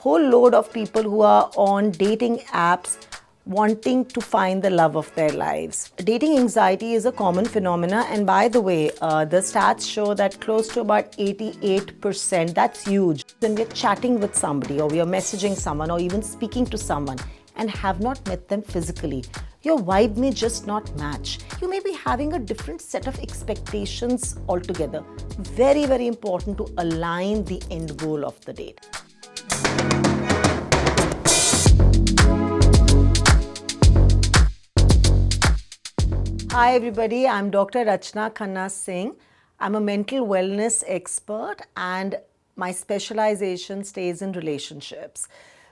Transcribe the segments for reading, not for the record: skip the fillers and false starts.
whole load of people who are on dating apps wanting to find the love of their lives. Dating anxiety is a common phenomena, and by the way, the stats show that close to about 88%, that's huge. When we're chatting with somebody or we are messaging someone or even speaking to someone and have not met them physically, your vibe may just not match. You may be having a different set of expectations altogether. Very, very important to align the end goal of the date. Hi everybody, I'm Dr. Rachna Khanna Singh. I'm a mental wellness expert and my specialization stays in relationships.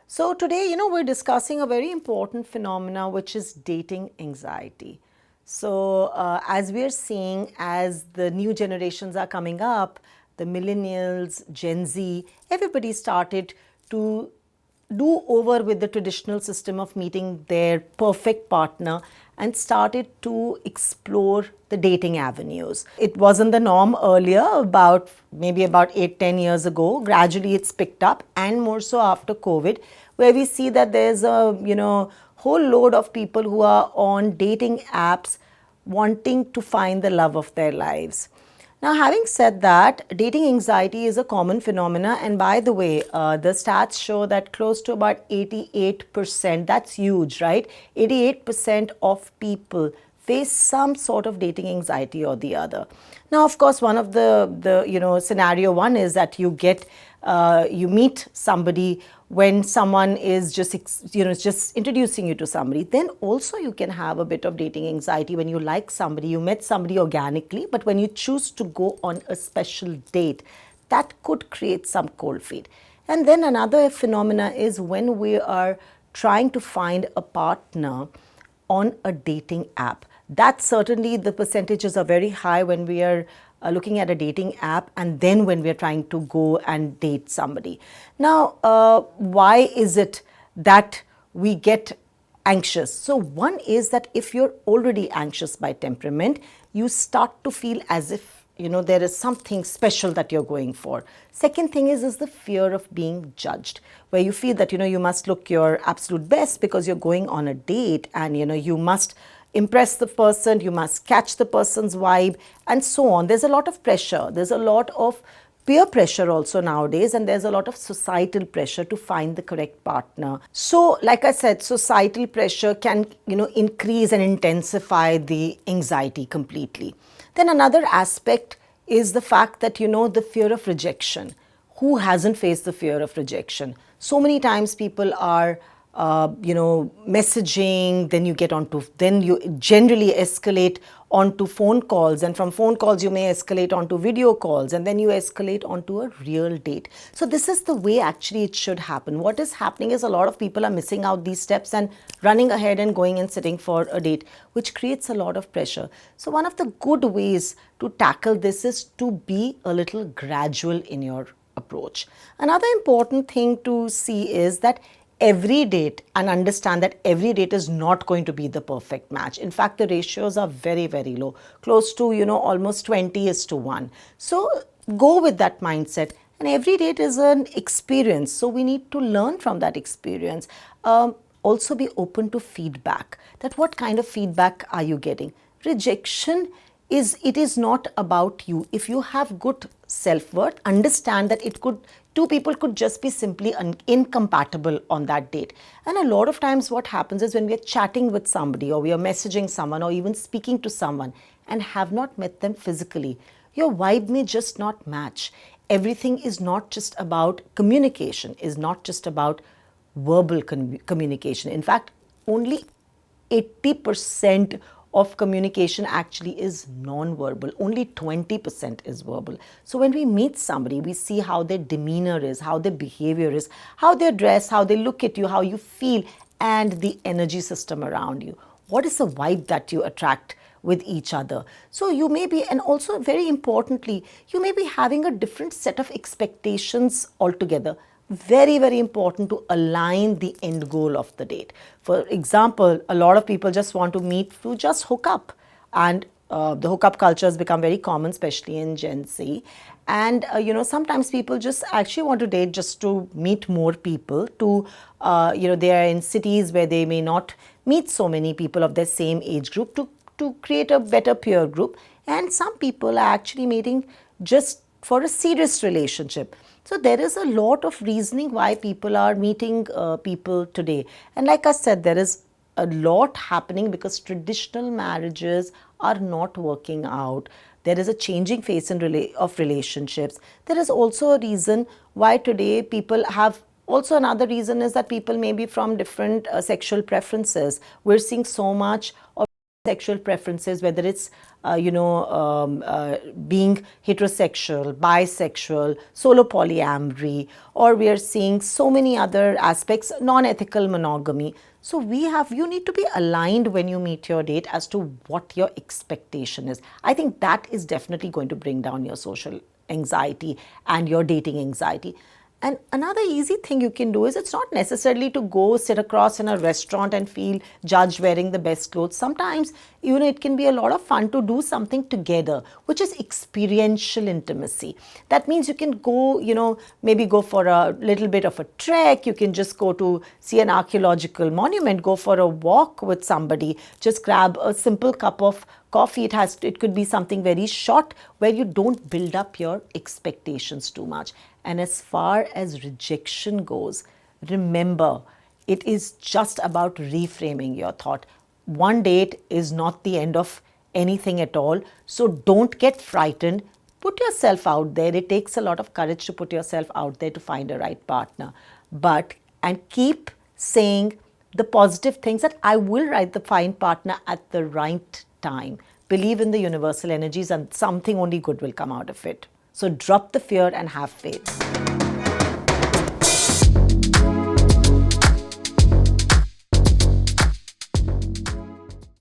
So today, we're discussing a very important phenomena, which is dating anxiety. So as we're seeing, as the new generations are coming up, the millennials, Gen Z, everybody started to do over with the traditional system of meeting their perfect partner and started to explore the dating avenues. It wasn't the norm earlier, maybe about 8-10 years ago. Gradually it's picked up, and more so after COVID, where we see that there's a whole load of people who are on dating apps wanting to find the love of their lives. Now, having said that, dating anxiety is a common phenomena, and by the way, the stats show that close to about 88%, that's huge, right? 88% of people face some sort of dating anxiety or the other. Now, of course, one of the scenario one is that you meet somebody when someone is just introducing you to somebody. Then also you can have a bit of dating anxiety when you like somebody, you met somebody organically, but when you choose to go on a special date, that could create some cold feet. And then another phenomena is when we are trying to find a partner on a dating app. That certainly the percentages are very high when we are looking at a dating app, and then when we're trying to go and date somebody. Now, why is it that we get anxious? So one is that if you're already anxious by temperament, you start to feel as if there is something special that you're going for. Second thing is the fear of being judged, where you feel that you must look your absolute best because you're going on a date, and you must impress the person, you must catch the person's vibe, and so on. There's a lot of pressure. There's a lot of peer pressure also nowadays, and there's a lot of societal pressure to find the correct partner. So, like I said, societal pressure can, increase and intensify the anxiety completely. Then another aspect is the fact that, the fear of rejection. Who hasn't faced the fear of rejection? So many times people are messaging, then you generally escalate onto phone calls, and from phone calls you may escalate onto video calls, and then you escalate onto a real date. So this is the way actually it should happen. What is happening is a lot of people are missing out these steps and running ahead and going and sitting for a date, which creates a lot of pressure. So one of the good ways to tackle this is to be a little gradual in your approach. Another important thing to see is that every date, and understand that every date is not going to be the perfect match. In fact, the ratios are very, very low, close to, almost 20:1. So go with that mindset. And every date is an experience. So we need to learn from that experience. Also be open to feedback. That what kind of feedback are you getting? Rejection is not about you. If you have good self-worth, understand that two people could just be simply incompatible on that date. And a lot of times what happens is when we are chatting with somebody or we are messaging someone or even speaking to someone and have not met them physically, your vibe may just not match. Everything is not just about communication, is not just about verbal communication. In fact, only 80% of communication actually is non-verbal. Only 20% is verbal. So when we meet somebody, we see how their demeanor is, how their behavior is, how they dress, how they look at you, how you feel, and the energy system around you. What is the vibe that you attract with each other? So you may be, and also very importantly, you may be having a different set of expectations altogether. Very, very important to align the end goal of the date. For example, a lot of people just want to meet to just hook up. And the hookup culture has become very common, especially in Gen Z. And, sometimes people just actually want to date just to meet more people, they are in cities where they may not meet so many people of their same age group to create a better peer group. And some people are actually meeting just for a serious relationship. So there is a lot of reasoning why people are meeting people today. And like I said, there is a lot happening because traditional marriages are not working out. There is a changing face of relationships. There is also a reason why today people have, also another reason is that people may be from different sexual preferences. We're seeing so much of sexual preferences, whether it's being heterosexual, bisexual, solo polyamory, or we are seeing so many other aspects, non-ethical monogamy. So you need to be aligned when you meet your date as to what your expectation is. I think that is definitely going to bring down your social anxiety and your dating anxiety. And another easy thing you can do is, it's not necessarily to go sit across in a restaurant and feel judged wearing the best clothes. Sometimes, it can be a lot of fun to do something together, which is experiential intimacy. That means you can go, maybe go for a little bit of a trek. You can just go to see an archaeological monument, go for a walk with somebody, just grab a simple cup of coffee. It could be something very short where you don't build up your expectations too much. And as far as rejection goes, remember, it is just about reframing your thought. One date is not the end of anything at all. So don't get frightened. Put yourself out there. It takes a lot of courage to put yourself out there to find a right partner. And keep saying the positive things that I will find partner at the right time. Believe in the universal energies and something only good will come out of it. So drop the fear and have faith.